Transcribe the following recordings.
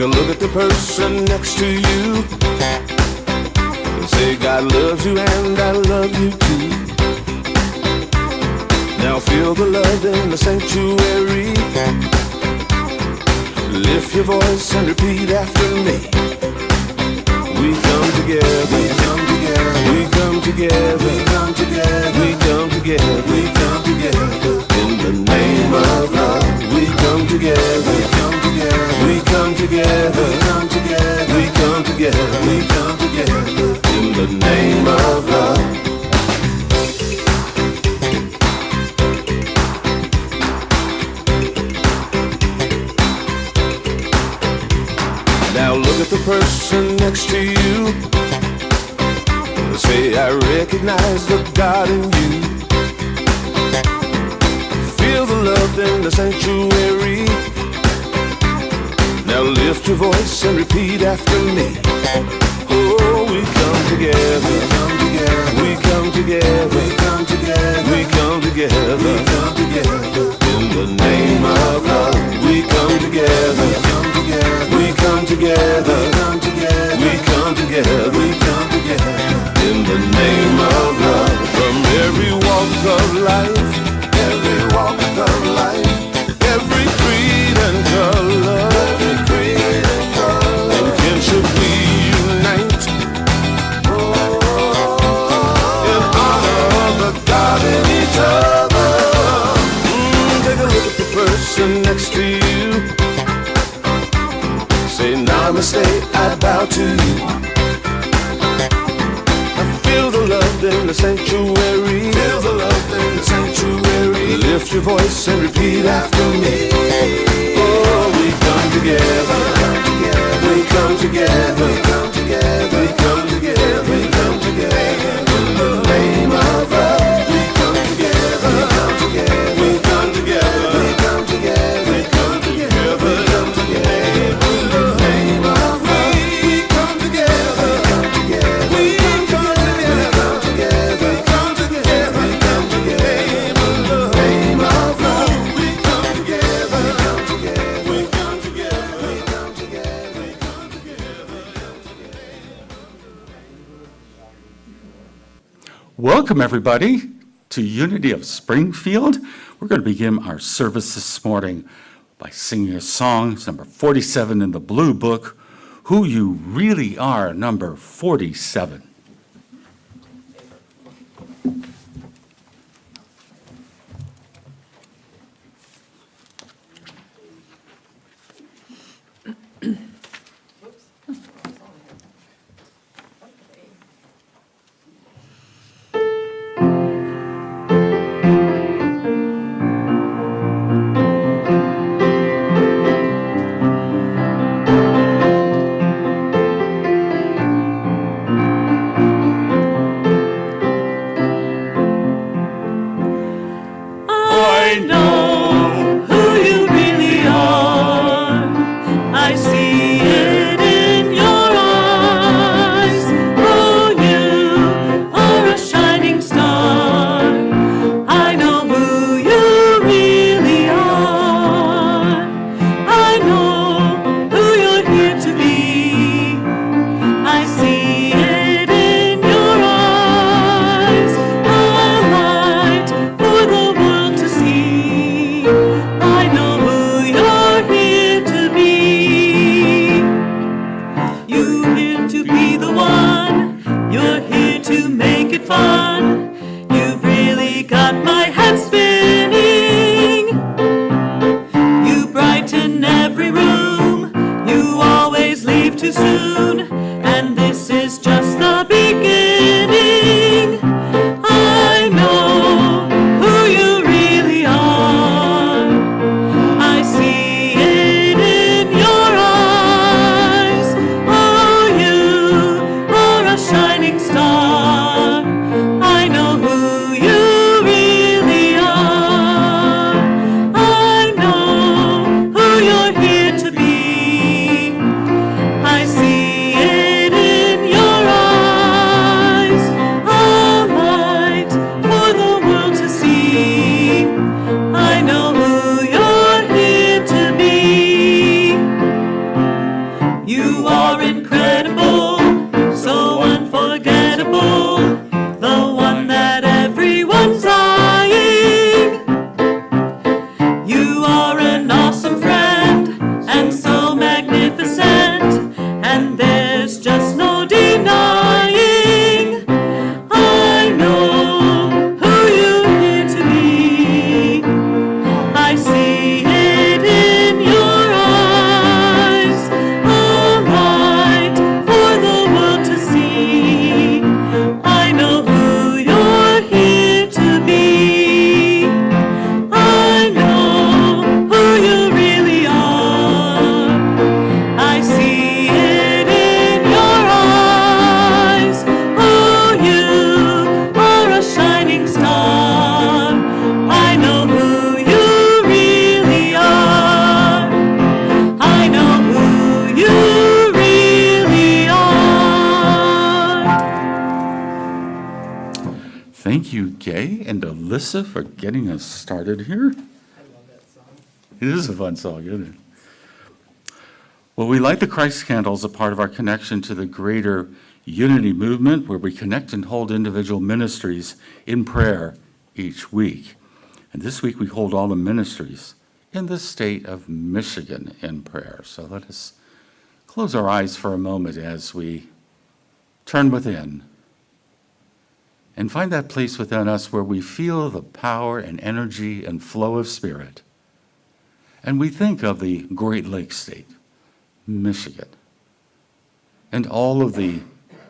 Take a look at the person next to you and say, God loves you and I love you too. Now feel the love in the sanctuary. Lift your voice and repeat after me. We come together, we come together, we come together, we come together, we come together, we come together. In the name of love, we come together, we come together, we come together, we come together, we come together, we come together. In the name of love. Now look at the person next to you. Say, I recognize the God in you. Feel the love in the sanctuary. Now lift your voice and repeat after me. Oh, we come together, we come together, we come together, we come together, we come together. In the name of love, we come together, we come together, we come together, we come together, we come together. In the name of love, from every walk of life, every walk of life, every creed and color, every creed and color. In kinship we unite, in honor of the God in each other. Take a look at the person next to you. Say, namaste, I bow to you. Feel the love in the sanctuary. Feel the love in the sanctuary. Lift your voice and repeat after me. Oh, we come together, we come together, we come together, we come together, we come together. In the name of love, we come together, we come together, we come together, we come together, we come together, we come together. In the name of love, we come together, we come together, we come together. Welcome, everybody, to Unity of Springfield. We're going to begin our service this morning by singing a song, it's number 47 in the Blue Book, Who You Really Are, number 47. Thank you, Gay and Alyssa, for getting us started here. I love that song. It is a fun song, isn't it? Well, we light the Christ candle as a part of our connection to the greater unity movement, where we connect and hold individual ministries in prayer each week. And this week we hold all the ministries in the state of Michigan in prayer. So let us close our eyes for a moment as we turn within and find that place within us where we feel the power and energy and flow of Spirit. And we think of the Great Lakes state, Michigan, and all of the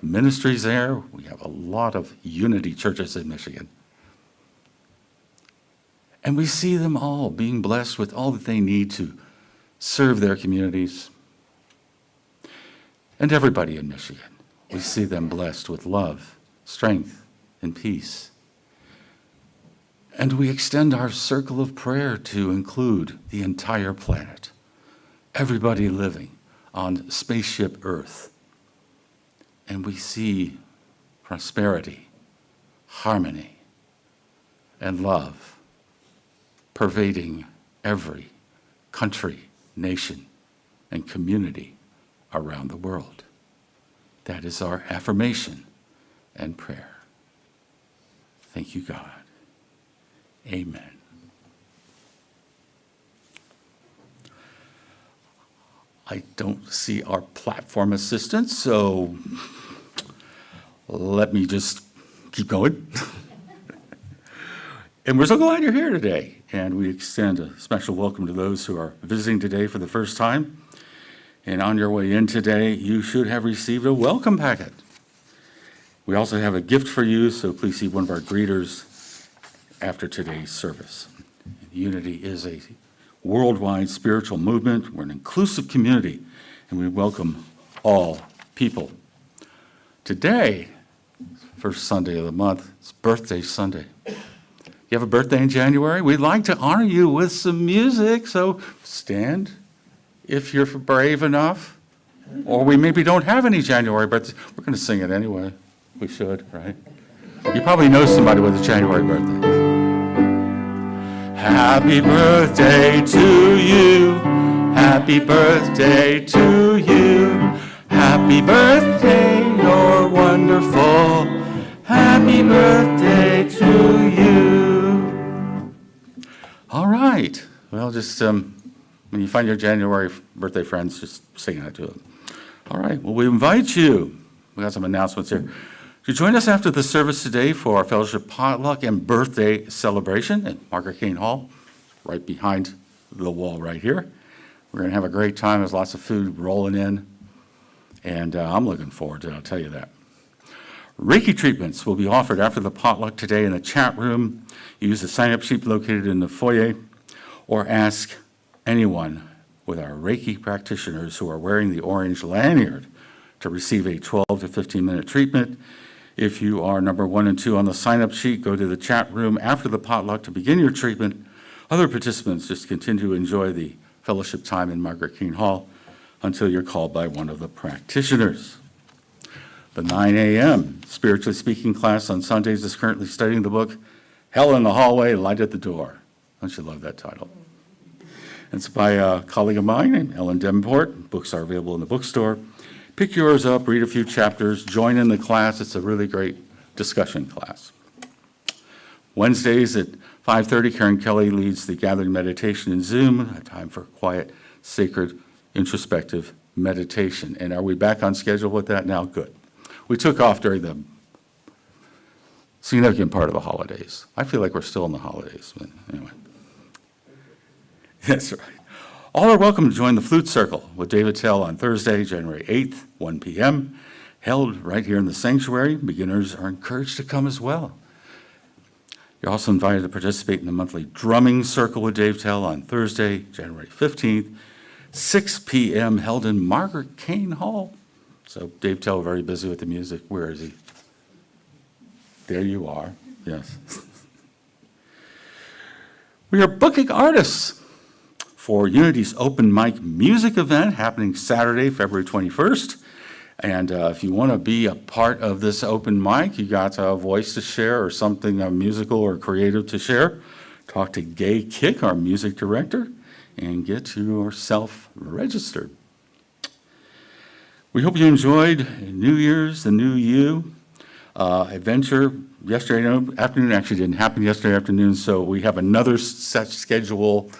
ministries there. We have a lot of unity churches in Michigan. And we see them all being blessed with all that they need to serve their communities. And everybody in Michigan, we see them blessed with love, strength, and peace. And we extend our circle of prayer to include the entire planet, everybody living on spaceship Earth. And we see prosperity, harmony, and love pervading every country, nation, and community around the world. That is our affirmation and prayer. Thank you, God. Amen. I don't see our platform assistant, so let me just keep going. And we're so glad you're here today. And we extend a special welcome to those who are visiting today for the first time. And on your way in today, you should have received a welcome packet. We also have a gift for you, so please see one of our greeters after today's service. Unity is a worldwide spiritual movement. We're an inclusive community, and we welcome all people. Today, first Sunday of the month, it's Birthday Sunday. You have a birthday in January? We'd like to honor you with some music, so stand if you're brave enough. Or we maybe don't have any January birthdays. We're going to sing it anyway. We should, right? You probably know somebody with a January birthday. Happy birthday to you. Happy birthday to you. Happy birthday, you're wonderful. Happy birthday to you. All right. Well, just when you find your January birthday friends, just sing that to them. All right. Well, we invite you. We got some announcements here. To join us after the service today for our fellowship potluck and birthday celebration at Margaret Kane Hall, right behind the wall right here. We're going to have a great time. There's lots of food rolling in, and I'm looking forward to it, I'll tell you that. Reiki treatments will be offered after the potluck today in the chat room. Use the sign-up sheet located in the foyer, or ask anyone with our Reiki practitioners who are wearing the orange lanyard to receive a 12 to 15-minute treatment. If you are number 1 and 2 on the sign-up sheet, go to the chat room after the potluck to begin your treatment. Other participants just continue to enjoy the fellowship time in Margaret King Hall until you're called by one of the practitioners. The 9 a.m. Spiritually Speaking class on Sundays is currently studying the book, Hell in the Hallway, Light at the Door. Don't you love that title? It's by a colleague of mine named Ellen Davenport. Books are available in the bookstore. Pick yours up, read a few chapters, join in the class. It's a really great discussion class. Wednesdays at 5:30, Karen Kelly leads the gathering meditation in Zoom, a time for quiet, sacred, introspective meditation. And are we back on schedule with that now? Good. We took off during the significant part of the holidays. I feel like we're still in the holidays, but anyway. That's right. All are welcome to join the Flute Circle with David Tell on Thursday, January 8th, 1 p.m., held right here in the sanctuary. Beginners are encouraged to come as well. You're also invited to participate in the monthly drumming circle with Dave Tell on Thursday, January 15th, 6 p.m., held in Margaret Kane Hall. So Dave Tell, very busy with the music. Where is he? There you are. Yes. We are booking artists for Unity's open mic music event happening Saturday, February 21st And if you want to be a part of this open mic, you got a voice to share or something musical or creative to share, talk to Gay Kick, our music director, and get yourself registered. We hope you enjoyed New Year's, the new you adventure. Yesterday afternoon actually didn't happen yesterday afternoon, so we have another such schedule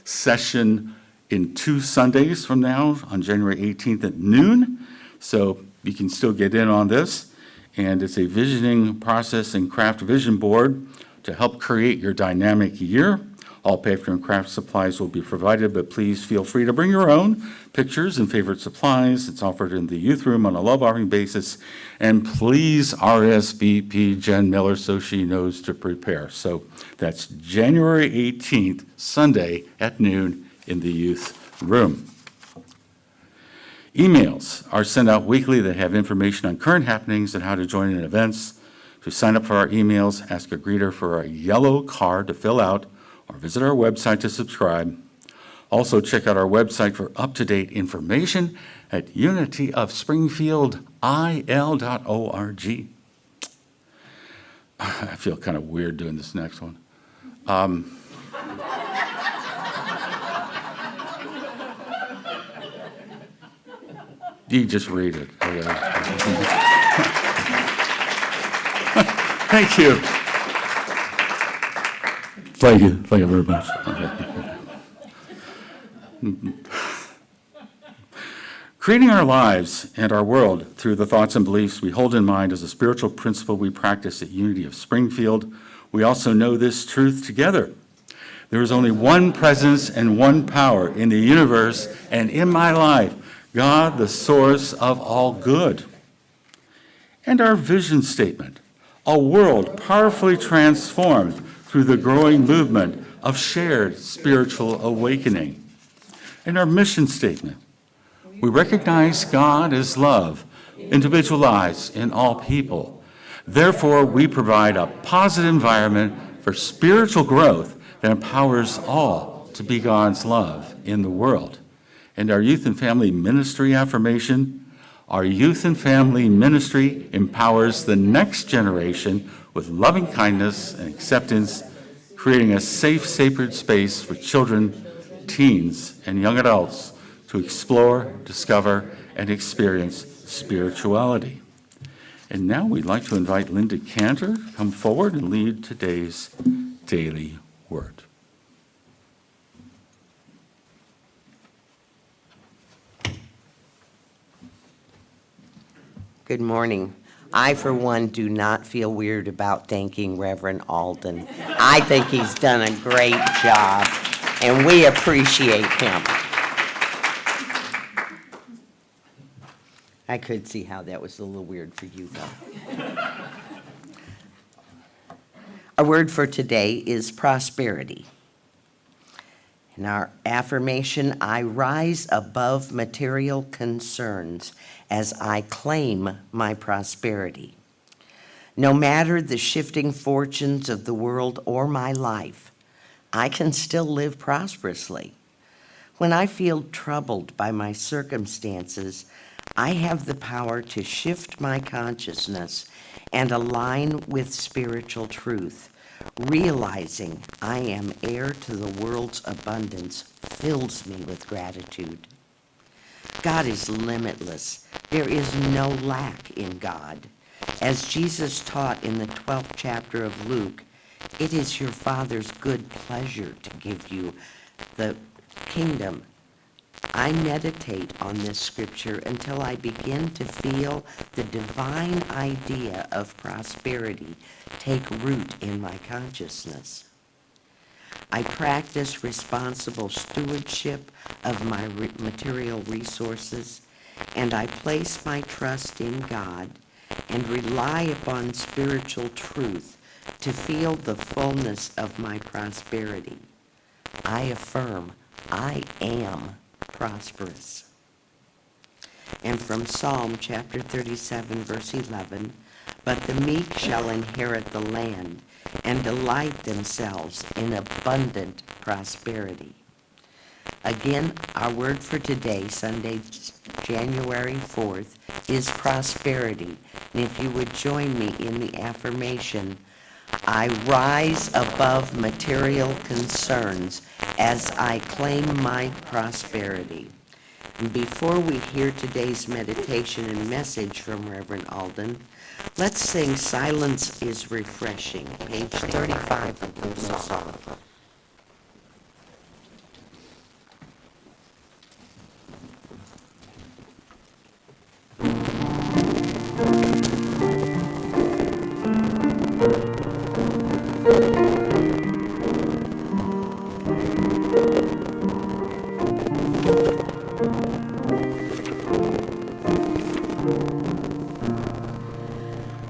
session in 2 Sundays from now on January 18th at noon. So you can still get in on this. And it's a visioning process and craft vision board to help create your dynamic year. All paper and craft supplies will be provided, but please feel free to bring your own pictures and favorite supplies. It's offered in the youth room on a love offering basis. And please RSVP Jen Miller so she knows to prepare. So that's January 18th, Sunday at noon in the youth room. Emails are sent out weekly that have information on current happenings and how to join in events. To sign up for our emails, ask a greeter for a yellow card to fill out or visit our website to subscribe. Also, check out our website for up-to-date information at unityofspringfieldil.org. I feel kind of weird doing this next one. You just read it. Okay. Thank you. Thank you very much. Creating our lives and our world through the thoughts and beliefs we hold in mind is a spiritual principle we practice at Unity of Springfield. We also know this truth together. There is only one presence and one power in the universe and in my life, God, the source of all good. And our vision statement, a world powerfully transformed through the growing movement of shared spiritual awakening. And our mission statement, we recognize God as love, individualized in all people. Therefore, we provide a positive environment for spiritual growth that empowers all to be God's love in the world. And our youth and family ministry affirmation, our youth and family ministry empowers the next generation with loving kindness and acceptance, creating a safe, sacred space for children, teens, and young adults to explore, discover, and experience spirituality. And now we'd like to invite Linda Cantor to come forward and lead today's daily word. Good morning. I, for one, do not feel weird about thanking Reverend Alden. I think he's done a great job, and we appreciate him. I could see how that was a little weird for you, though. Our word for today is prosperity. In our affirmation, I rise above material concerns as I claim my prosperity. No matter the shifting fortunes of the world or my life, I can still live prosperously. When I feel troubled by my circumstances, I have the power to shift my consciousness and align with spiritual truth. Realizing I am heir to the world's abundance fills me with gratitude. God is limitless. There is no lack in God. As Jesus taught in the 12th chapter of Luke, it is your Father's good pleasure to give you the kingdom. I meditate on this scripture until I begin to feel the divine idea of prosperity take root in my consciousness. I practice responsible stewardship of my material resources, and I place my trust in God and rely upon spiritual truth to feel the fullness of my prosperity. I affirm I am prosperous. And from Psalm chapter 37, verse 11, but the meek shall inherit the land and delight themselves in abundant prosperity. Again, our word for today, Sunday, January 4th, is prosperity. And if you would join me in the affirmation, I rise above material concerns as I claim my prosperity. And before we hear today's meditation and message from Reverend Alden, let's sing Silence is Refreshing, page 35 of the song.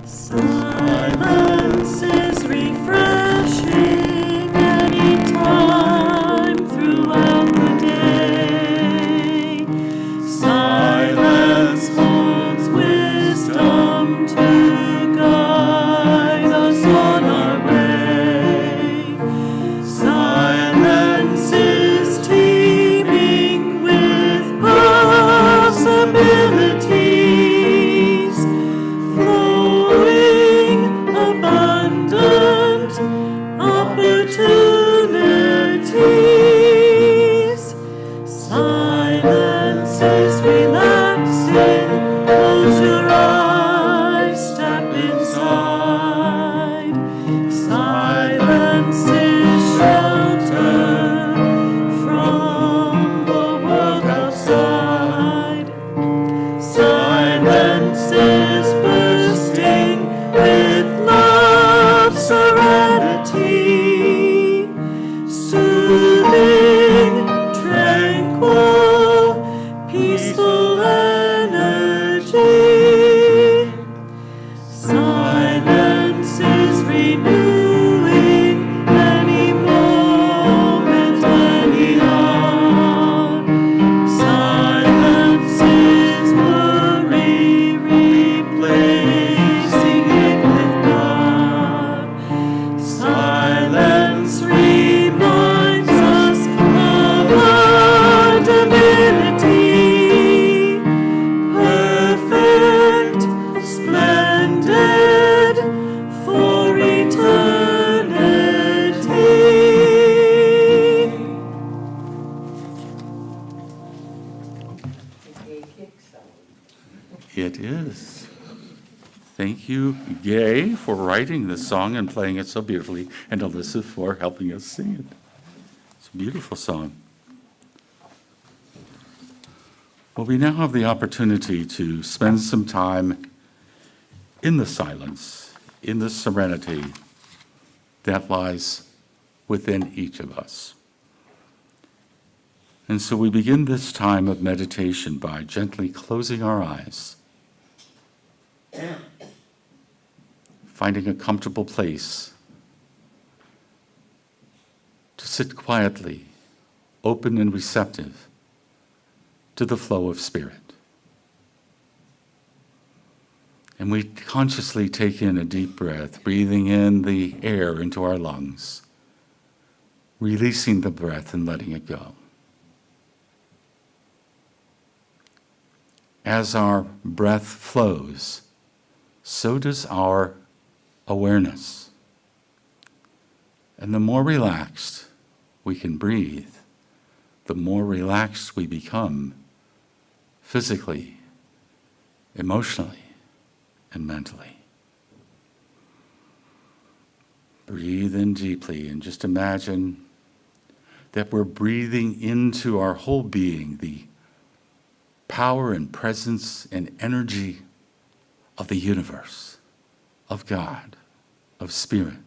Silence is refreshing anytime throughout the day. Silence holds wisdom to guide us on our way. Silence is teeming with possibilities, flowing abundant opportunities. Silence is relaxing. Close your eyes, step inside. Silence is shelter from the world outside. Silence is bursting with love, serenity, soothing, tranquil, peaceful energy. Silence is renewing any moment, any hour. Silence is worry, replacing it with God. Silence reminds us of our divinity, perfect, splendid, for eternity. It is. Thank you, Gay, for writing this song and playing it so beautifully, and Alyssa for helping us sing it. It's a beautiful song. Well, we now have the opportunity to spend some time in the silence, in the serenity that lies within each of us. And so we begin this time of meditation by gently closing our eyes, finding a comfortable place to sit quietly, open and receptive to the flow of spirit. And we consciously take in a deep breath, breathing in the air into our lungs, releasing the breath and letting it go. As our breath flows, so does our awareness. And the more relaxed we can breathe, the more relaxed we become physically, emotionally, and mentally. Breathe in deeply and just imagine that we're breathing into our whole being the power and presence and energy of the universe, of God, of Spirit.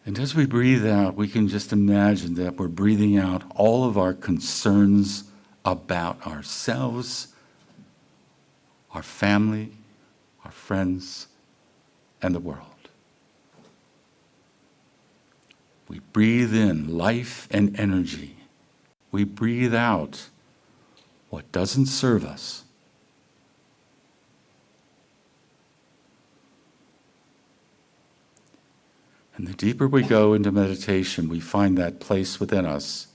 And as we breathe out, we can just imagine that we're breathing out all of our concerns about ourselves, our family, our friends, and the world. We breathe in life and energy. We breathe out what doesn't serve us. And the deeper we go into meditation, we find that place within us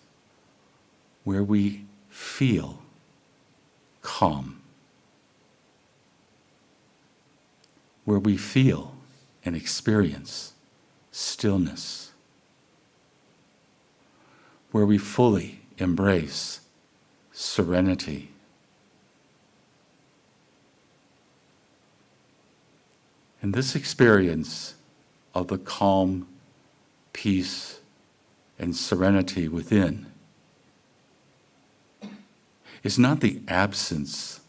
where we feel calm, where we feel and experience stillness, where we fully embrace serenity. And this experience of the calm, peace, and serenity within is not the absence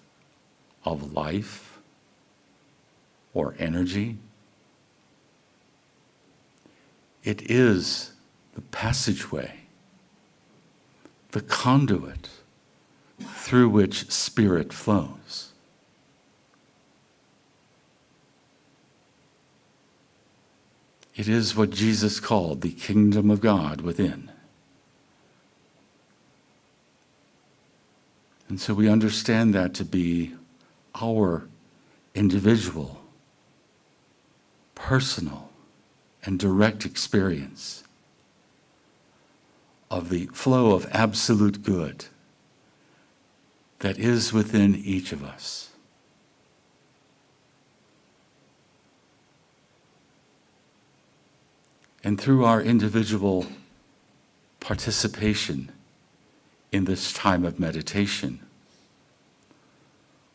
of life or energy. It is the passageway, the conduit through which spirit flows. It is what Jesus called the kingdom of God within. And so we understand that to be our individual, personal, and direct experience of the flow of absolute good that is within each of us. And through our individual participation in this time of meditation,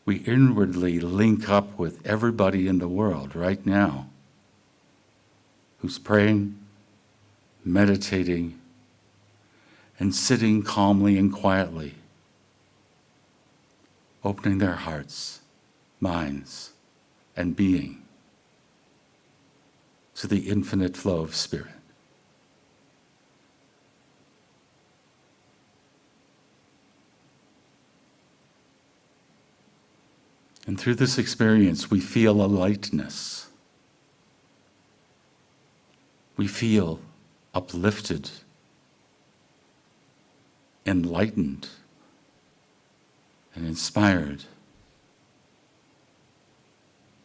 we inwardly link up with everybody in the world right now who's praying, meditating, and sitting calmly and quietly, opening their hearts, minds, and being to the infinite flow of spirit. And through this experience, we feel a lightness. We feel uplifted, enlightened, and inspired.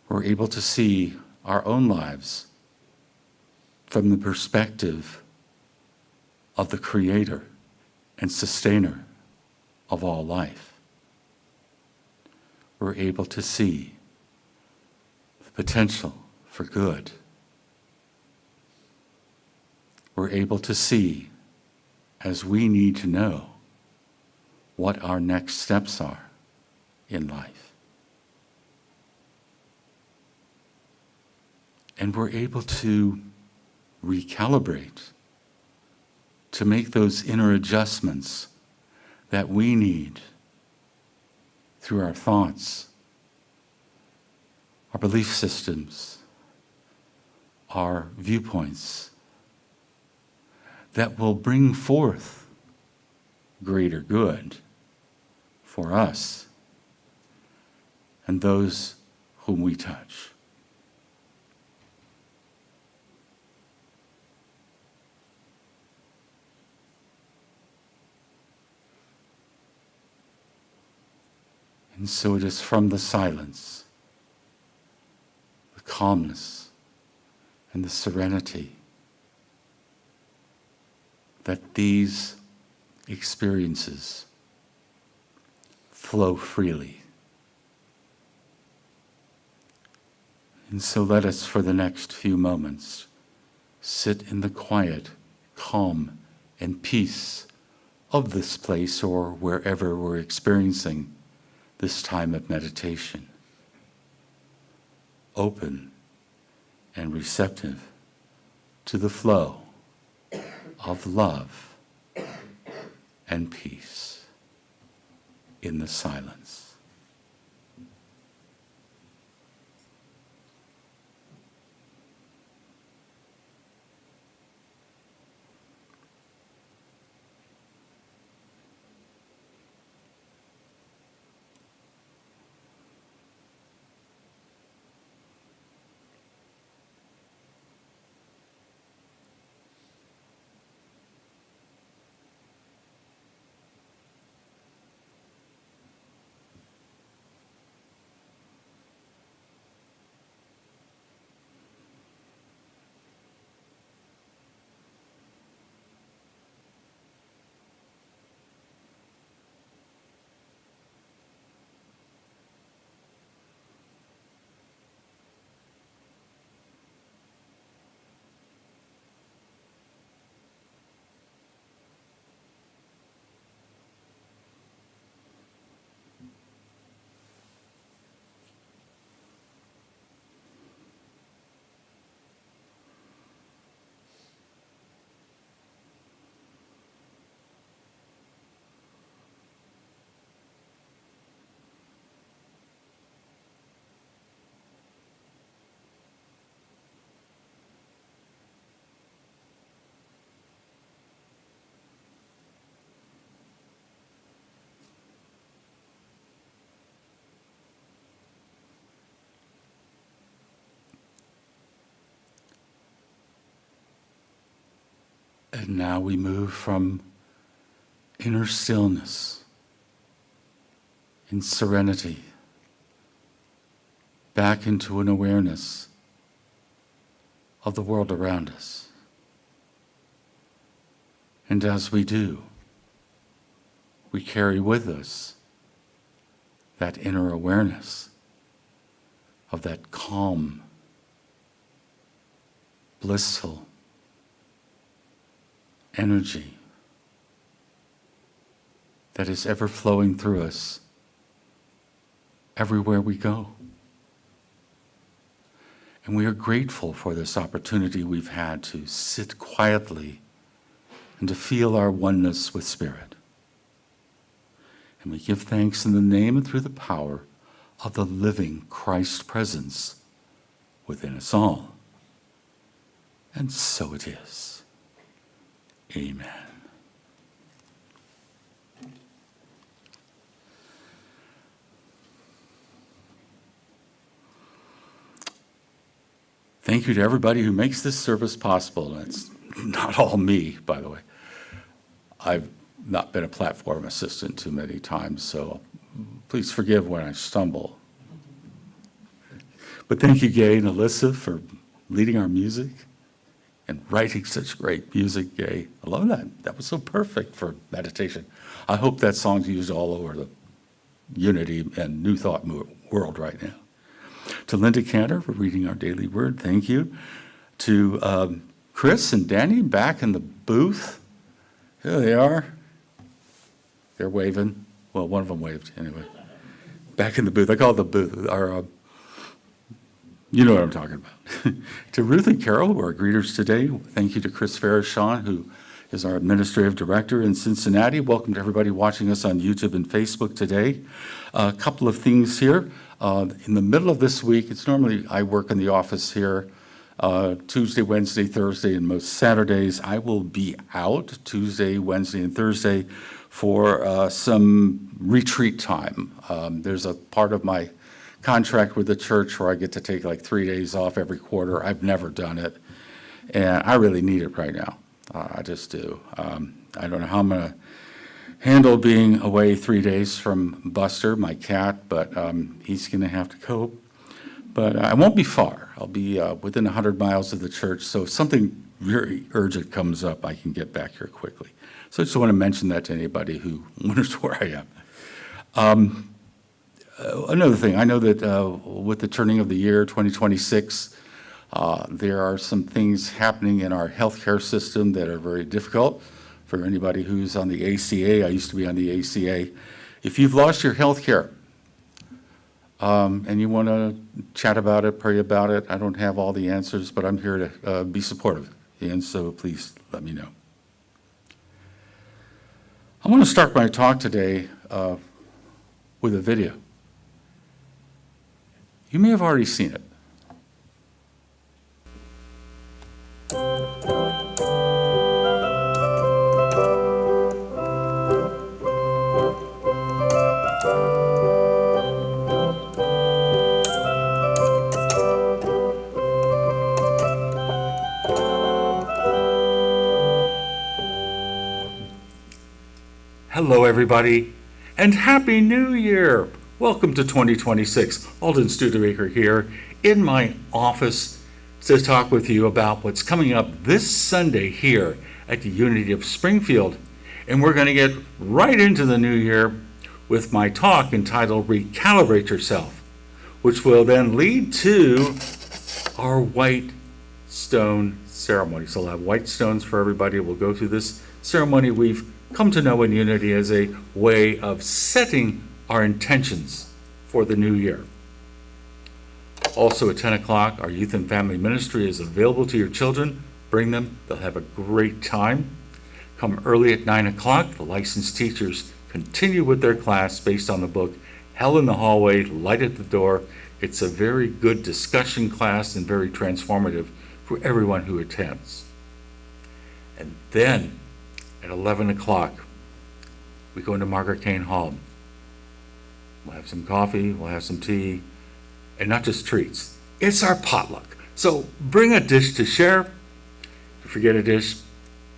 We're able to see our own lives from the perspective of the creator and sustainer of all life. We're able to see the potential for good. We're able to see, as we need to know, what our next steps are in life. And we're able to recalibrate, to make those inner adjustments that we need through our thoughts, our belief systems, our viewpoints, that will bring forth greater good for us and those whom we touch. And so it is from the silence, the calmness, and the serenity that these experiences flow freely. And so let us, for the next few moments, sit in the quiet, calm, and peace of this place or wherever we're experiencing this time of meditation, open and receptive to the flow of love and peace in the silence. And now we move from inner stillness in serenity back into an awareness of the world around us. And as we do, we carry with us that inner awareness of that calm, blissful energy that is ever flowing through us everywhere we go. And we are grateful for this opportunity we've had to sit quietly and to feel our oneness with Spirit. And we give thanks in the name and through the power of the living Christ presence within us all. And so it is. Amen. Thank you to everybody who makes this service possible. That's not all me, by the way. I've not been a platform assistant too many times, so please forgive when I stumble. But thank you, Gay and Alyssa, for leading our music and writing such great music, Gay. I love that. That was so perfect for meditation. I hope that song's used all over the Unity and New Thought world right now. To Linda Cantor for reading our daily word, thank you. To Chris and Danny back in the booth. Here they are. They're waving. Well, one of them waved anyway. Back in the booth. I call it the booth. You know what I'm talking about. To Ruth and Carol, who are greeters today, thank you to Chris Farrashon, who is our administrative director in Cincinnati. Welcome to everybody watching us on YouTube and Facebook today. A couple of things here. In the middle of this week, it's normally I work in the office here Tuesday, Wednesday, Thursday, and most Saturdays. I will be out Tuesday, Wednesday, and Thursday for some retreat time. There's a part of my contract with the church where I get to take like 3 days off every quarter. I've never done it, and I really need it right now. I just do. I don't know how I'm going to handle being away 3 days from Buster, my cat, but he's going to have to cope. But I won't be far. I'll be within 100 miles of the church, so if something very urgent comes up, I can get back here quickly. So I just want to mention that to anybody who wonders where I am. Another thing, I know that with the turning of the year, 2026, there are some things happening in our healthcare system that are very difficult for anybody who's on the ACA. I used to be on the ACA. If you've lost your healthcare and you want to chat about it, pray about it, I don't have all the answers, but I'm here to be supportive, and so please let me know. I want to start my talk today with a video. You may have already seen it. Hello, everybody, and Happy New Year! Welcome to 2026. Alden Studebaker here in my office to talk with you about what's coming up this Sunday here at the Unity of Springfield. And we're going to get right into the new year with my talk entitled Re-calibrate Yourself, which will then lead to our white stone ceremony. So I'll have white stones for everybody. We'll go through this ceremony we've come to know in Unity as a way of setting our intentions for the new year. Also at 10 o'clock, our youth and family ministry is available to your children. Bring them, they'll have a great time. Come early at 9 o'clock, the licensed teachers continue with their class based on the book Hell in the Hallway, Light at the Door. It's a very good discussion class and very transformative for everyone who attends. And then at 11 o'clock, we go into Margaret Kane Hall. We'll have some coffee, we'll have some tea, and not just treats. It's our potluck. So bring a dish to share. If you forget a dish,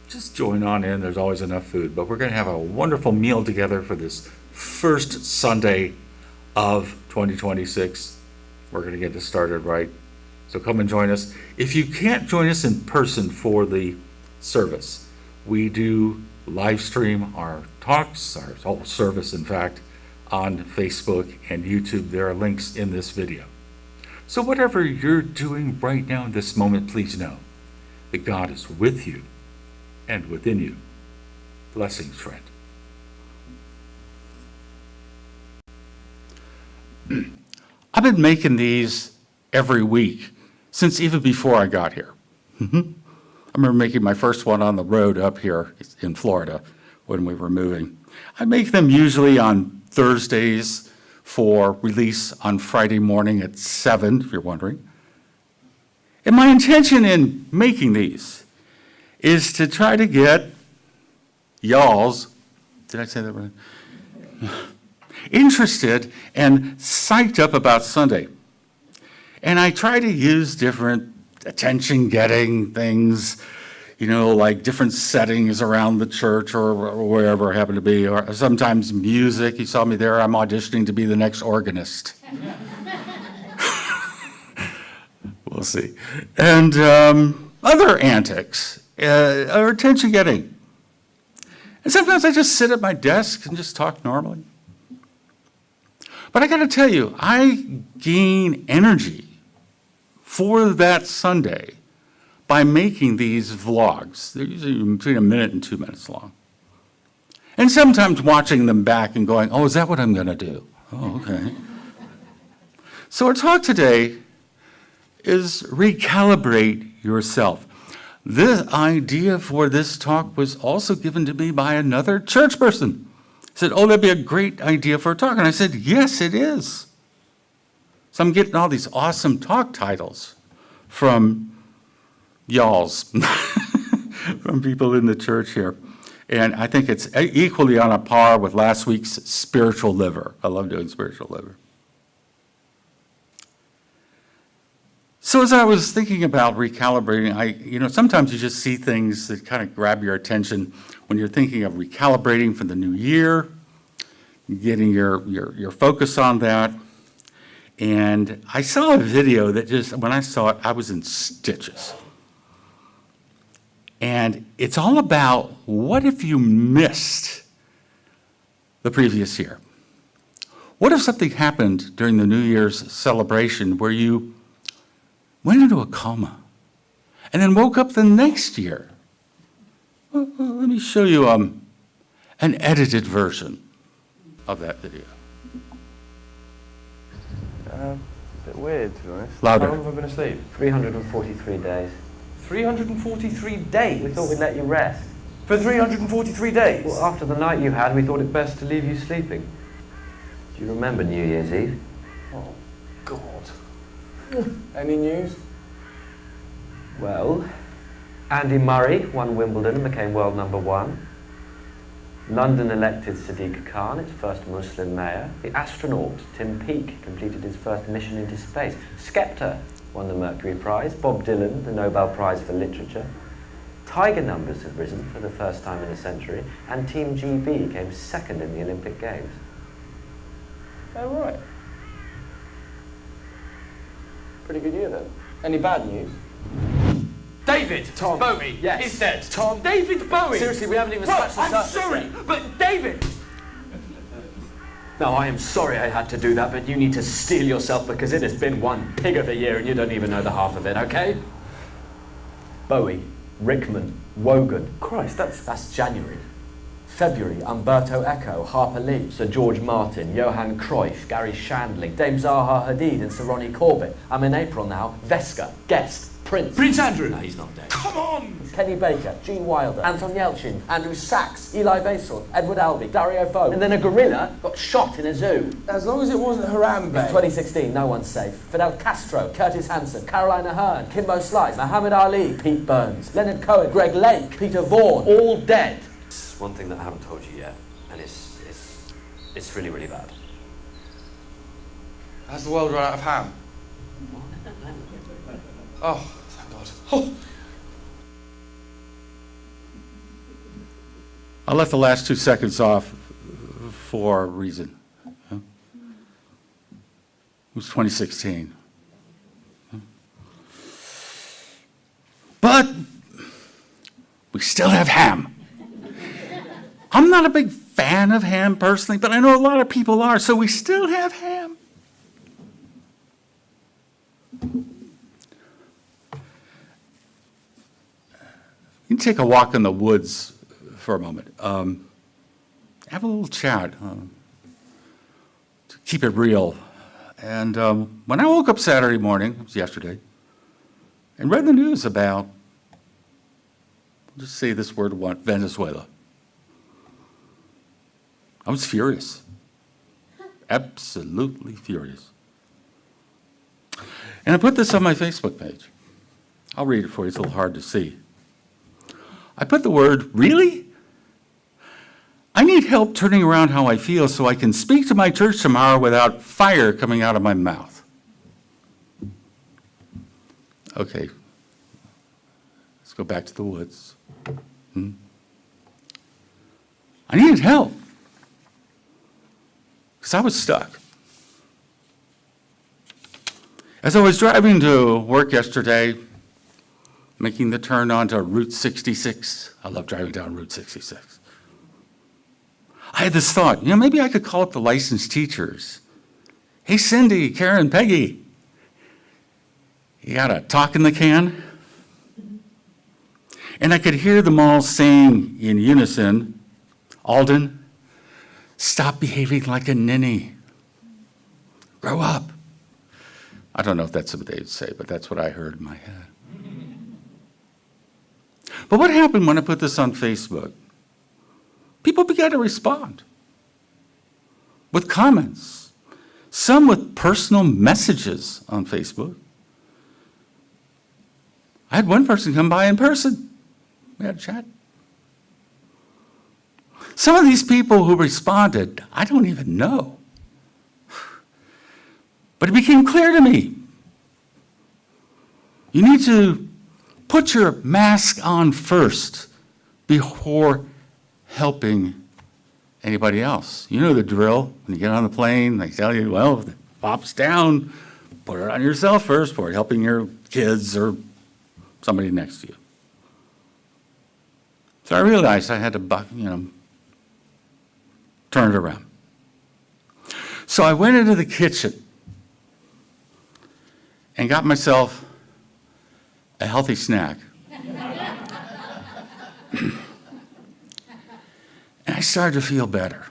just join on in. There's always enough food. But we're going to have a wonderful meal together for this first Sunday of 2026. We're going to get this started right. So come and join us. If you can't join us in person for the service, we do live stream our talks, our whole service, in fact, on Facebook and YouTube. There are links in this video. So whatever you're doing right now in this moment, please know that God is with you and within you. Blessings, friend. I've been making these every week since even before I got here. I remember making my first one on the road up here in Florida when we were moving. I make them usually on Thursdays for release on Friday morning at 7, if you're wondering. And my intention in making these is to try to get y'all's, did I say that right? Interested and psyched up about Sunday. And I try to use different attention-getting things, like different settings around the church or wherever I happen to be, or sometimes music. You saw me there, I'm auditioning to be the next organist. We'll see. And other antics are attention-getting. And sometimes I just sit at my desk and just talk normally. But I got to tell you, I gain energy for that Sunday by making these vlogs. They're usually between a minute and 2 minutes long. And sometimes watching them back and going, oh, is that what I'm going to do? Oh, okay. So our talk today is recalibrate yourself. The idea for this talk was also given to me by another church person. Said, oh, that'd be a great idea for a talk. And I said, yes, it is. So I'm getting all these awesome talk titles from y'alls, from people in the church here. And I think it's equally on a par with last week's spiritual liver. I love doing spiritual liver. So as I was thinking about recalibrating, sometimes you just see things that kind of grab your attention when you're thinking of recalibrating for the new year, getting your focus on that. And I saw a video that when I saw it, I was in stitches. And it's all about what if you missed the previous year? What if something happened during the New Year's celebration where you went into a coma and then woke up the next year? Well, let me show you an edited version of that video. A bit weird, to be honest. Louder. How long have I been asleep? 343 days. 343 days? We thought we'd let you rest. For 343 days? Well, after the night you had, we thought it best to leave you sleeping. Do you remember New Year's Eve? Oh, God. Any news? Well, Andy Murray won Wimbledon and became world #1. London elected Sadiq Khan its first Muslim mayor. The astronaut Tim Peake completed his first mission into space. Skepta won the Mercury Prize. Bob Dylan the Nobel Prize for Literature. Tiger numbers have risen for the first time in a century, and Team GB came second in the Olympic Games. Oh, right. Pretty good year, then. Any bad news? David Tom. Bowie Yes. is dead. Tom. David Bowie. Seriously, we haven't even Well, scratched the I'm surface sorry, yet. but David. No, I am sorry I had to do that, but you need to steel yourself because it has been one pig of a year and you don't even know the half of it, okay? Bowie, Rickman, Wogan. Christ, that's January. February, Umberto Eco, Harper Lee, Sir George Martin, Johan Cruyff, Gary Shandling, Dame Zaha Hadid and Sir Ronnie Corbett. I'm in April now. Vesca, Guest, Prince Andrew. No, he's not dead. Come on. Kenny Baker, Gene Wilder, Anton Yelchin, Andrew Sachs, Eli Vaisel, Edward Albee, Dario Fo. And then a gorilla got shot in a zoo. As long as it wasn't Harambe. It's 2016, no one's safe. Fidel Castro, Curtis Hanson, Carolina Hearn, Kimbo Slice, Muhammad Ali, Pete Burns, Leonard Cohen, Greg Lake, Peter Vaughan, all dead. It's one thing that I haven't told you yet, and it's really, really bad. Has the world run out of ham? Oh, thank God. Oh. I left the last 2 seconds off for a reason. It was 2016. But we still have ham. I'm not a big fan of ham personally, but I know a lot of people are, so we still have ham. You can take a walk in the woods for a moment. Have a little chat. To keep it real. And when I woke up Saturday morning, it was yesterday, and read the news about, I'll just say this word, Venezuela. I was furious. Absolutely furious. And I put this on my Facebook page. I'll read it for you, it's a little hard to see. I put the word, really? I need help turning around how I feel so I can speak to my church tomorrow without fire coming out of my mouth. Okay, let's go back to the woods. I needed help because I was stuck. As I was driving to work yesterday, making the turn onto Route 66, I love driving down Route 66. I had this thought, maybe I could call up the licensed teachers. Hey, Cindy, Karen, Peggy, you got a talk in the can? And I could hear them all saying in unison, Alden, stop behaving like a ninny. Grow up. I don't know if that's what they'd say, but that's what I heard in my head. But what happened when I put this on Facebook? People began to respond with comments, some with personal messages on Facebook. I had one person come by in person. We had a chat. Some of these people who responded, I don't even know. But it became clear to me. You need to put your mask on first before helping anybody else. You know the drill. When you get on the plane, they tell you, well, if it pops down, put it on yourself first before helping your kids or somebody next to you. So I realized I had to, turn it around. So I went into the kitchen and got myself a healthy snack. And I started to feel better.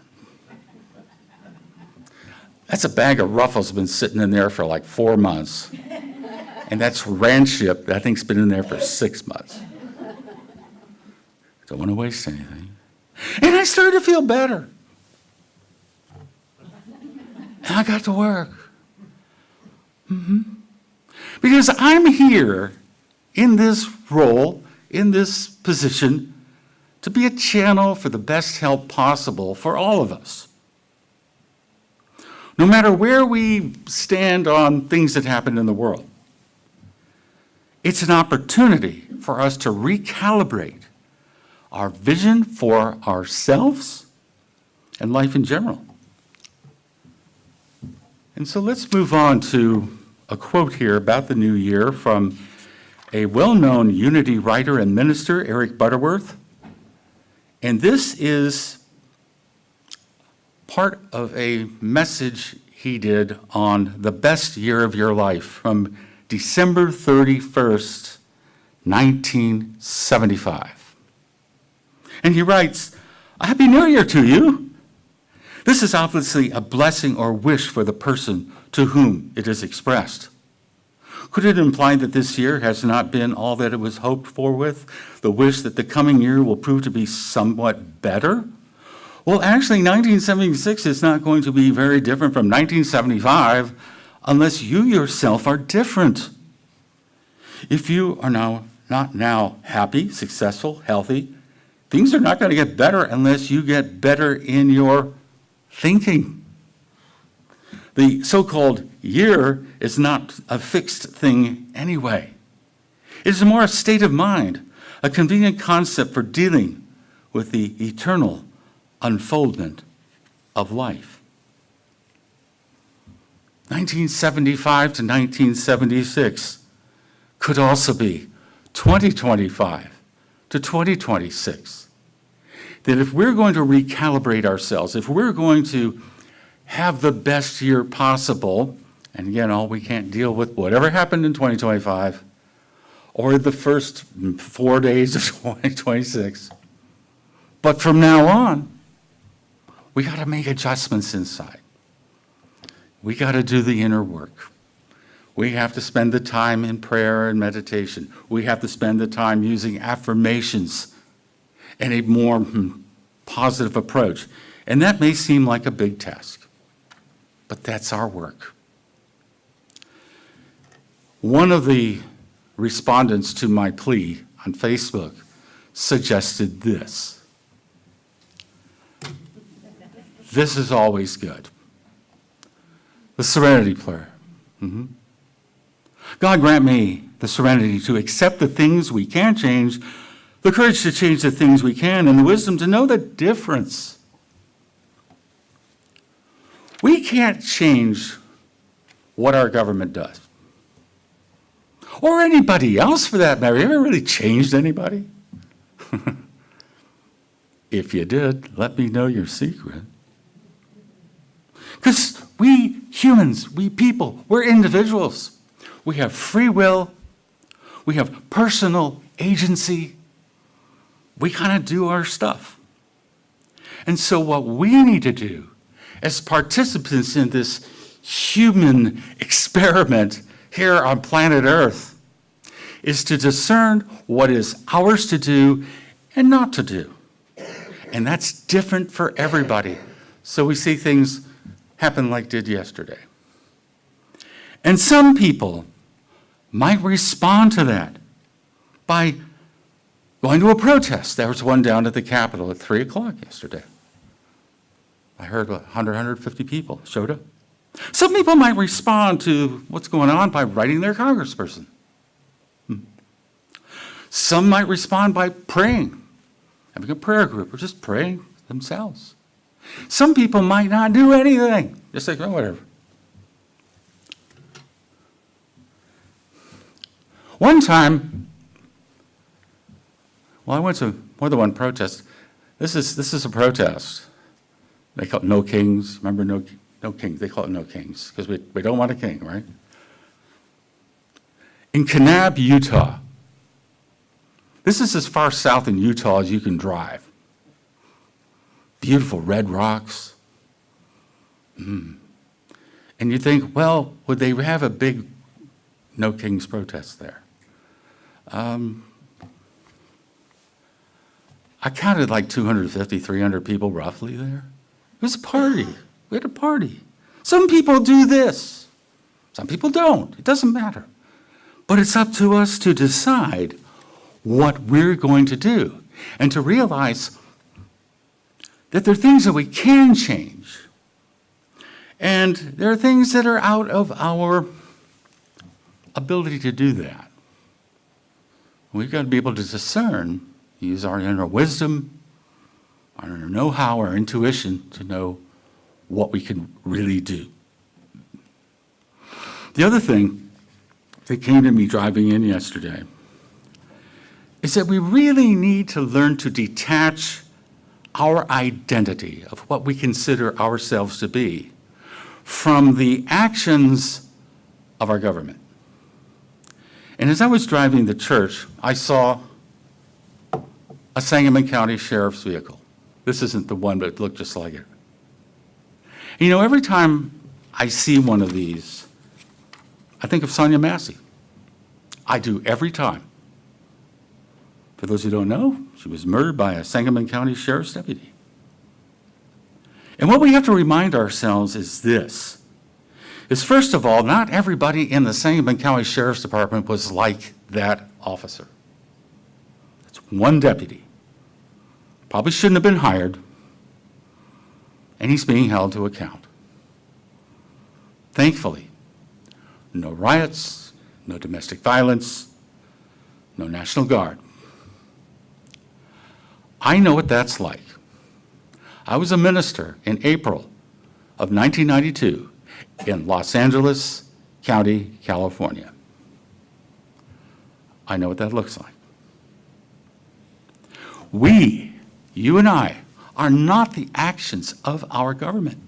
That's a bag of Ruffles been sitting in there for like 4 months. And that's ranch chip, that thing's been in there for 6 months. Don't want to waste anything. And I started to feel better. And I got to work. Because I'm here in this role, in this position, to be a channel for the best help possible for all of us. No matter where we stand on things that happen in the world, it's an opportunity for us to recalibrate our vision for ourselves and life in general. And so let's move on to a quote here about the new year from a well-known Unity writer and minister, Eric Butterworth. And this is part of a message he did on the best year of your life from December 31st, 1975. And he writes, "A Happy New Year to you. This is obviously a blessing or wish for the person to whom it is expressed. Could it imply that this year has not been all that it was hoped for with the wish that the coming year will prove to be somewhat better? Well, actually, 1976 is not going to be very different from 1975 unless you yourself are different. If you are not now happy, successful, healthy, things are not going to get better unless you get better in your thinking. The so-called year is not a fixed thing anyway. It is more a state of mind, a convenient concept for dealing with the eternal unfoldment of life. 1975 to 1976 could also be 2025 to 2026. That if we're going to recalibrate ourselves, if we're going to have the best year possible, and again, we can't deal with whatever happened in 2025 or the first 4 days of 2026, but from now on, we got to make adjustments inside. We got to do the inner work. We have to spend the time in prayer and meditation. We have to spend the time using affirmations and a more positive approach. And that may seem like a big task, but that's our work. One of the respondents to my plea on Facebook suggested this. This is always good. The serenity prayer. God grant me the serenity to accept the things we can't change, the courage to change the things we can, and the wisdom to know the difference. We can't change what our government does. Or anybody else for that matter. Have you ever really changed anybody? If you did, let me know your secret. Because we humans, we people, we're individuals. We have free will. We have personal agency. We kind of do our stuff. And so what we need to do as participants in this human experiment here on planet Earth is to discern what is ours to do and not to do. And that's different for everybody. So we see things happen like did yesterday. And some people might respond to that by going to a protest. There was one down at the Capitol at 3 o'clock yesterday. I heard 100, 150 people showed up. Some people might respond to what's going on by writing their congressperson. Some might respond by praying, having a prayer group, or just praying themselves. Some people might not do anything, just like, oh, whatever. One time, I went to more than one protest. This is a protest. They call it No Kings. Remember No Kings? They call it No Kings because we don't want a king, right? In Kanab, Utah. This is as far south in Utah as you can drive. Beautiful red rocks. And you think, well, would they have a big No Kings protest there? I counted like 250, 300 people roughly there. It was a party. We had a party. Some people do this. Some people don't. It doesn't matter. But it's up to us to decide what we're going to do and to realize that there are things that we can change. And there are things that are out of our ability to do that. We've got to be able to discern, use our inner wisdom, our inner know-how, our intuition to know what we can really do. The other thing that came to me driving in yesterday is that we really need to learn to detach our identity of what we consider ourselves to be from the actions of our government. And as I was driving to church, I saw a Sangamon County Sheriff's vehicle. This isn't the one, but it looked just like it. You know, every time I see one of these, I think of Sonia Massey. I do every time. For those who don't know, she was murdered by a Sangamon County Sheriff's deputy. And what we have to remind ourselves is this, is first of all, not everybody in the Sangamon County Sheriff's Department was like that officer. That's one deputy. Probably shouldn't have been hired, and he's being held to account. Thankfully, no riots, no domestic violence, no National Guard. I know what that's like. I was a minister in April of 1992 in Los Angeles County, California. I know what that looks like. We, you and I, are not the actions of our government.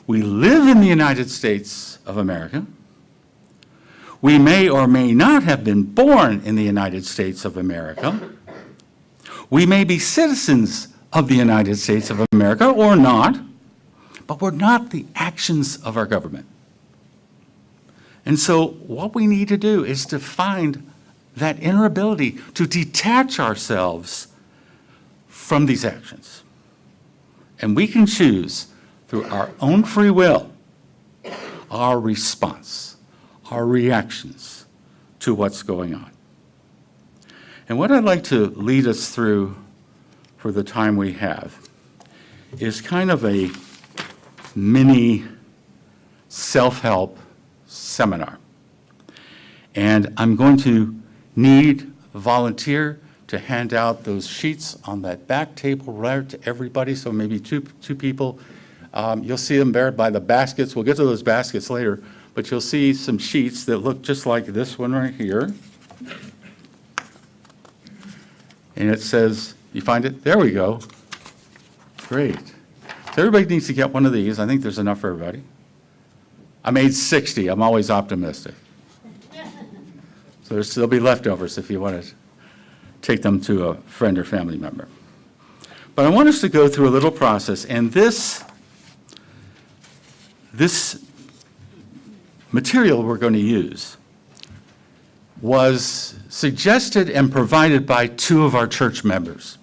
We live in the United States of America. We may or may not have been born in the United States of America. We may be citizens of the United States of America or not, but we're not the actions of our government. And so what we need to do is to find that inner ability to detach ourselves from these actions. And we can choose through our own free will our response, our reactions to what's going on. And what I'd like to lead us through for the time we have is kind of a mini self-help seminar. And I'm going to need a volunteer to hand out those sheets on that back table right to everybody, so maybe two people. You'll see them there by the baskets. We'll get to those baskets later, but you'll see some sheets that look just like this one right here. And it says, you find it? There we go. Great. So everybody needs to get one of these. I think there's enough for everybody. I made 60. I'm always optimistic. So there'll be leftovers if you want to take them to a friend or family member. But I want us to go through a little process, and this material we're going to use was suggested and provided by two of our church members.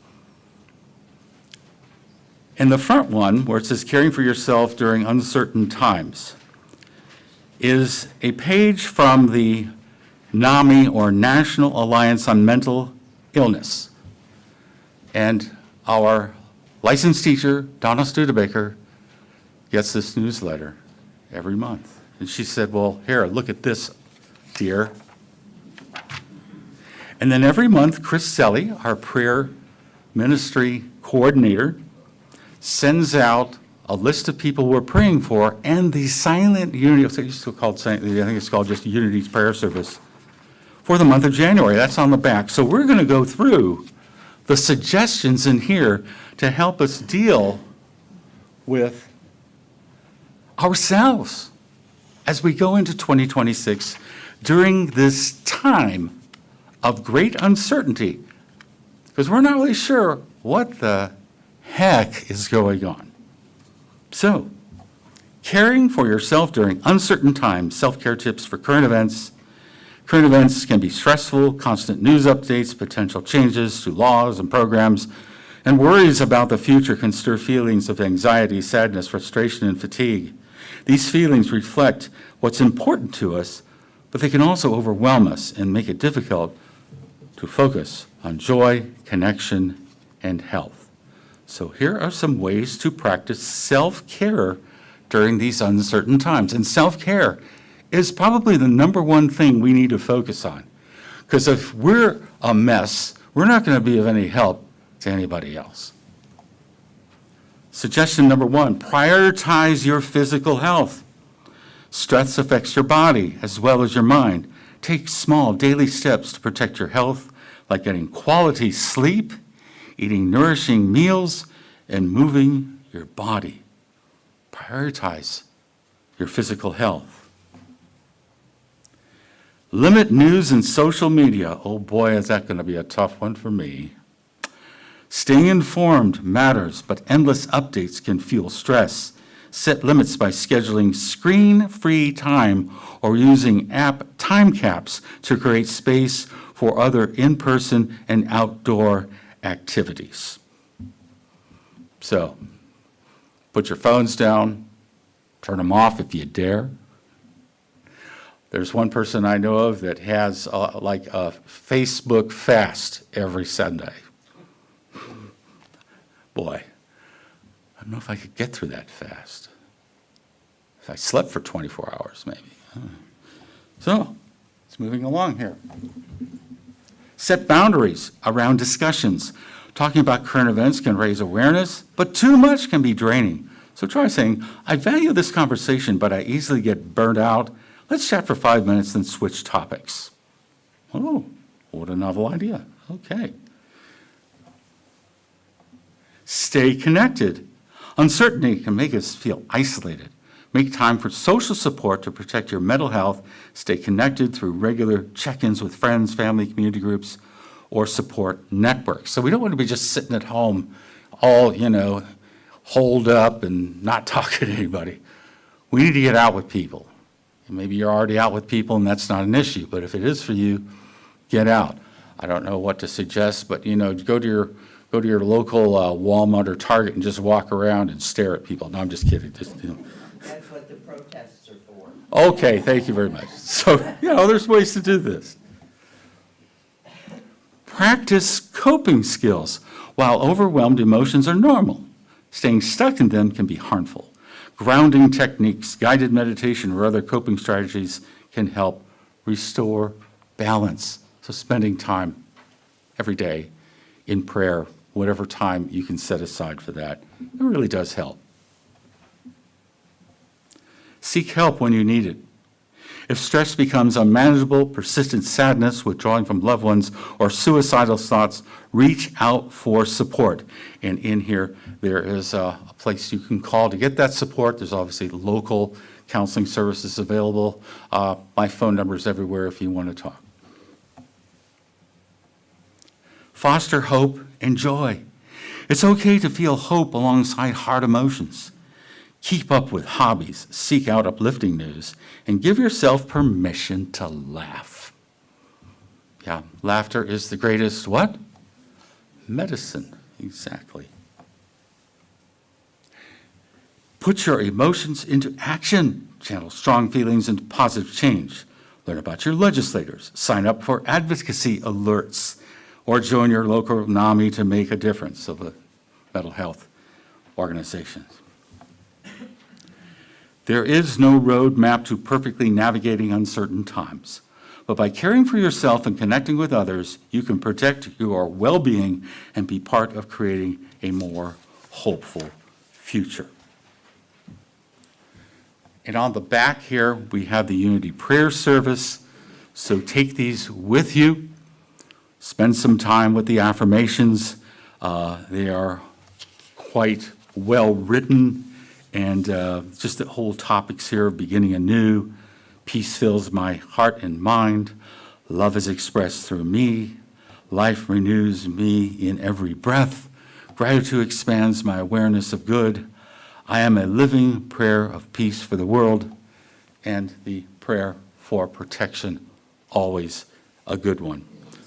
In the front one, where it says caring for yourself during uncertain times, is a page from the NAMI, or National Alliance on Mental Illness. And our licensed teacher, Donna Studebaker, gets this newsletter every month. And she said, well, here, look at this, dear. And then every month, Chris Selly, our prayer ministry coordinator, sends out a list of people we're praying for and the silent unity, I think it's called just Unity's prayer service, for the month of January. That's on the back. So we're going to go through the suggestions in here to help us deal with ourselves as we go into 2026 during this time of great uncertainty, because we're not really sure what the heck is going on. So, caring for yourself during uncertain times, self-care tips for current events. Current events can be stressful, constant news updates, potential changes to laws and programs, and worries about the future can stir feelings of anxiety, sadness, frustration, and fatigue. These feelings reflect what's important to us, but they can also overwhelm us and make it difficult to focus on joy, connection, and health. So here are some ways to practice self-care during these uncertain times. And self-care is probably the number one thing we need to focus on. Because if we're a mess, we're not going to be of any help to anybody else. Suggestion number one, prioritize your physical health. Stress affects your body as well as your mind. Take small daily steps to protect your health, like getting quality sleep, eating nourishing meals, and moving your body. Prioritize your physical health. Limit news and social media. Oh boy, is that going to be a tough one for me. Staying informed matters, but endless updates can fuel stress. Set limits by scheduling screen-free time or using app time caps to create space for other in-person and outdoor activities. So, put your phones down, turn them off if you dare. There's one person I know of that has like a Facebook fast every Sunday. Boy, I don't know if I could get through that fast. If I slept for 24 hours, maybe. So, it's moving along here. Set boundaries around discussions. Talking about current events can raise awareness, but too much can be draining. So try saying, I value this conversation, but I easily get burnt out. Let's chat for 5 minutes, then switch topics. Oh, what a novel idea. Okay. Stay connected. Uncertainty can make us feel isolated. Make time for social support to protect your mental health. Stay connected through regular check-ins with friends, family, community groups, or support networks. So we don't want to be just sitting at home all, holed up and not talking to anybody. We need to get out with people. And maybe you're already out with people and that's not an issue, but if it is for you, get out. I don't know what to suggest, but go to your local Walmart or Target and just walk around and stare at people. No, I'm just kidding. That's what the protests are for. Okay, thank you very much. So, there's ways to do this. Practice coping skills. While overwhelmed emotions are normal, staying stuck in them can be harmful. Grounding techniques, guided meditation, or other coping strategies can help restore balance. So spending time every day in prayer, whatever time you can set aside for that, it really does help. Seek help when you need it. If stress becomes unmanageable, persistent sadness, withdrawing from loved ones, or suicidal thoughts, reach out for support. And in here, there is a place you can call to get that support. There's obviously local counseling services available. My phone number is everywhere if you want to talk. Foster hope and joy. It's okay to feel hope alongside hard emotions. Keep up with hobbies, seek out uplifting news, and give yourself permission to laugh. Yeah, laughter is the greatest what? Medicine, exactly. Put your emotions into action. Channel strong feelings into positive change. Learn about your legislators. Sign up for advocacy alerts, or join your local NAMI to make a difference, of the mental health organizations. There is no road map to perfectly navigating uncertain times. But by caring for yourself and connecting with others, you can protect your well-being and be part of creating a more hopeful future. And on the back here, we have the Unity Prayer Service. So take these with you. Spend some time with the affirmations. They are quite well written. And just the whole topics here, beginning anew, peace fills my heart and mind, love is expressed through me, life renews me in every breath, gratitude expands my awareness of good, I am a living prayer of peace for the world, and the prayer for protection, always a good one.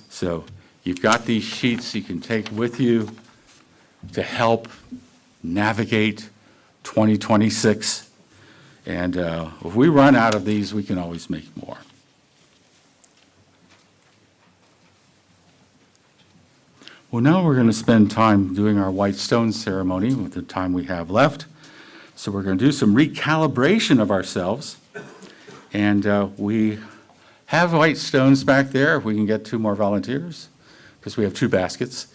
So you've got these sheets you can take with you to help navigate 2026, and if we run out of these, we can always make more. Well, now we're going to spend time doing our white stone ceremony with the time we have left. So we're going to do some recalibration of ourselves, and we have white stones back there. If we can get 2 more volunteers, because we have 2 baskets,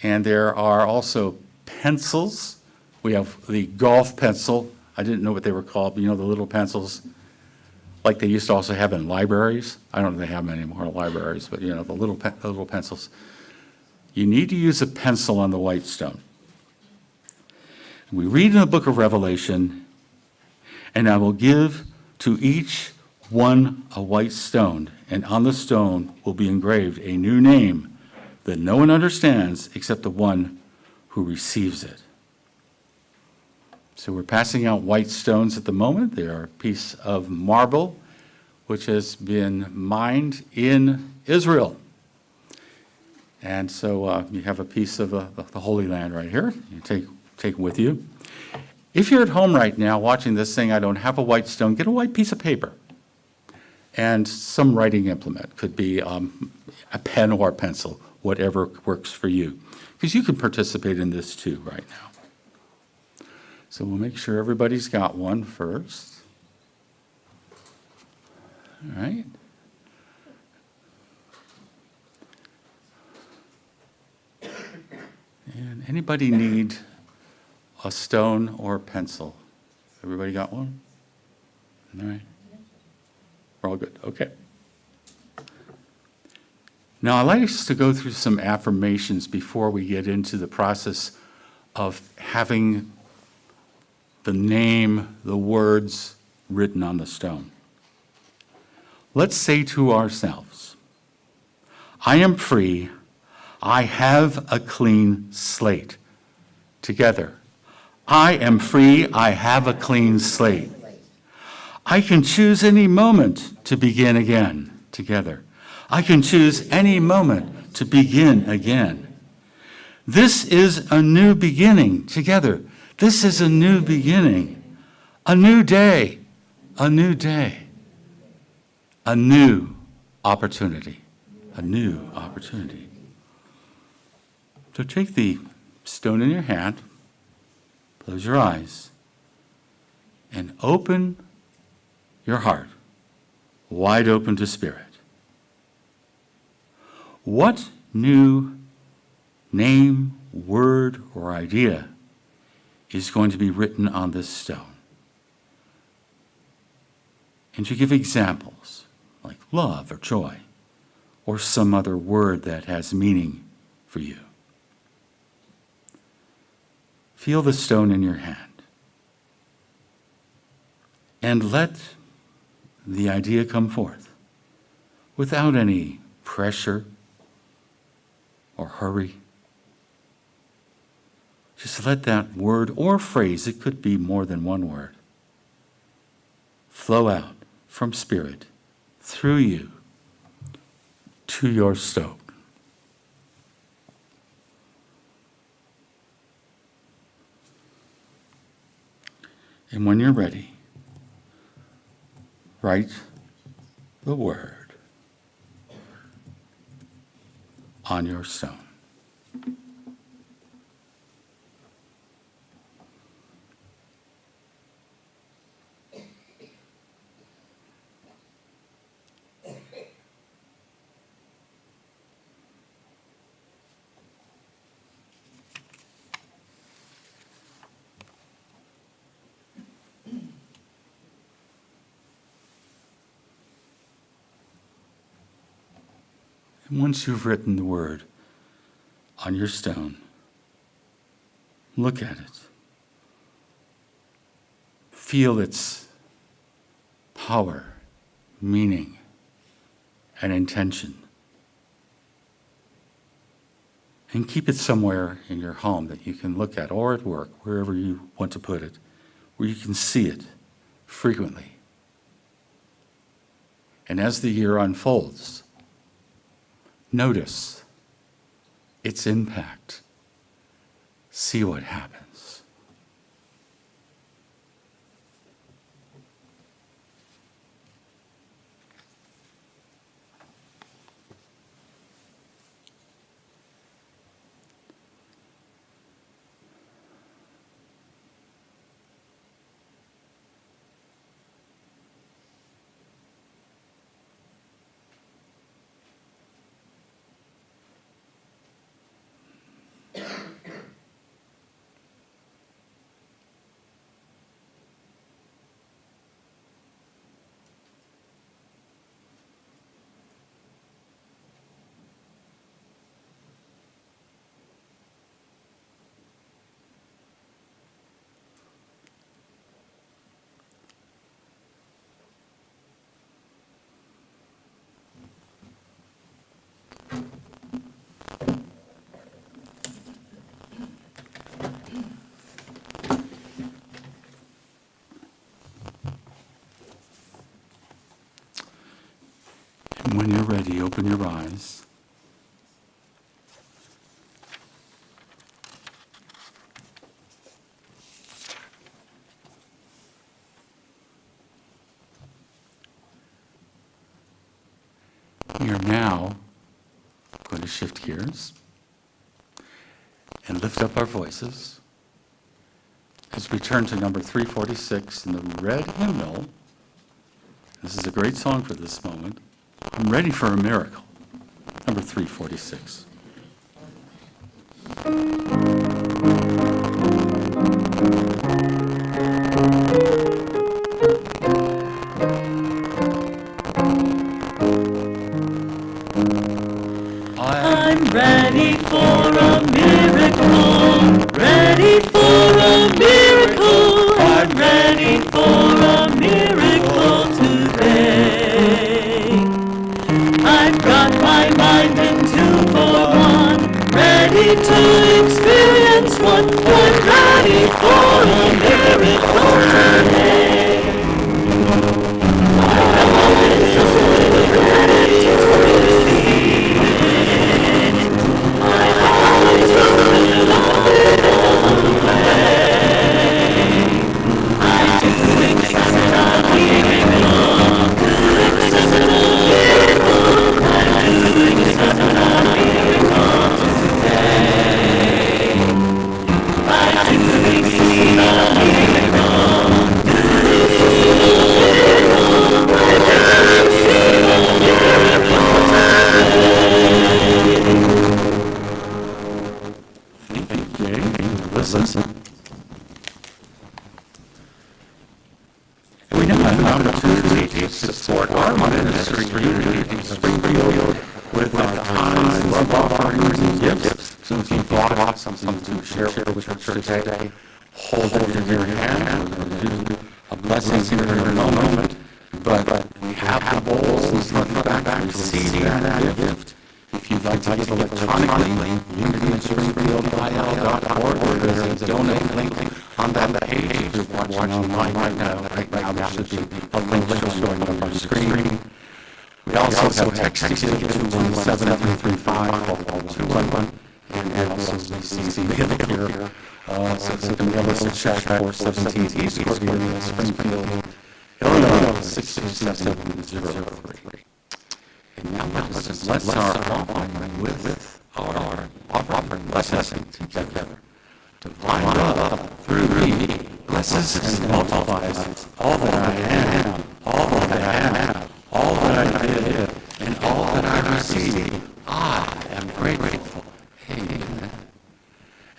and there are also pencils. We have the golf pencil. I didn't know what they were called, but the little pencils, like they used to also have in libraries. I don't know if they have them anymore in libraries, but the little pencils. You need to use a pencil on the white stone. We read in the book of Revelation, and I will give to each one a white stone, and on the stone will be engraved a new name that no one understands except the one who receives it. So we're passing out white stones at the moment. They are a piece of marble which has been mined in Israel. And so you have a piece of the Holy Land right here. You take with you. If you're at home right now watching this saying, I don't have a white stone, get a white piece of paper and some writing implement. Could be a pen or a pencil, whatever works for you. Because you can participate in this too right now. So we'll make sure everybody's got one first. All right. Anybody need a stone or a pencil? Everybody got one? All right. We're all good. Okay. Now, I'd like us to go through some affirmations before we get into the process of having the name, the words written on the stone. Let's say to ourselves, I am free. I have a clean slate. Together. I am free. I have a clean slate. I can choose any moment to begin again. Together. I can choose any moment to begin again. This is a new beginning. Together. This is a new beginning. A new day. A new day. A new opportunity. A new opportunity. So take the stone in your hand, close your eyes, and open your heart wide open to Spirit. What new name, word, or idea is going to be written on this stone? And you give examples like love or joy or some other word that has meaning for you. Feel the stone in your hand and let the idea come forth without any pressure or hurry. Just let that word or phrase, it could be more than one word, flow out from Spirit through you to your stone. And when you're ready, write the word on your stone. And once you've written the word on your stone, look at it. Feel its power, meaning, and intention. And keep it somewhere in your home that you can look at, or at work, wherever you want to put it, where you can see it frequently. And as the year unfolds, notice its impact. See what happens. And when you're ready, open your eyes. We are now going to shift gears and lift up our voices as we turn to number 346 in the red hymnal. This is a great song for this moment. I'm ready for a miracle. Number 346. I'm ready for a miracle. Ready for a miracle. I'm ready for a miracle today. I've got my mind in 2 for 1. Ready to experience one. I'm ready for a miracle today. Listen. We now have an opportunity to support our ministry community in Springfield with our tithes, love offerings, and gifts. So if you've got something to share with the church today, hold it in your hand. We're going to do a blessing here in a moment. But we have the bowls and stuff back to receive that gift. If you'd like to give electronically, unityofspringfield.il.org, or there's a donate link on that page. If you're watching online right now, there should be a link showing up on the screen. We also have text to 217-335-1211, and also CC here. So it's going to be a little check for 17 East Court, Springfield, Illinois, 62703. And now let's bless our offering with our offering blessing together. Divine love through me blesses and multiplies all that I am, all that I have, all that I did, and all that I receive. I am grateful. Amen.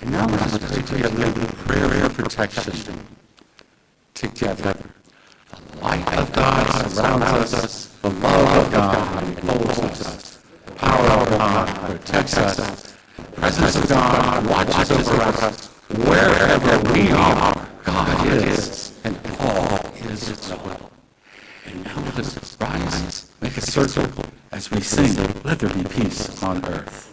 And now let's pray together a prayer of protection together. The light of God surrounds us. The love of God enfolds us. The power of God protects us. The presence of God watches over us. Wherever we are, God is, and all is well. And now let us rise, make a circle as we sing, let there be peace on earth.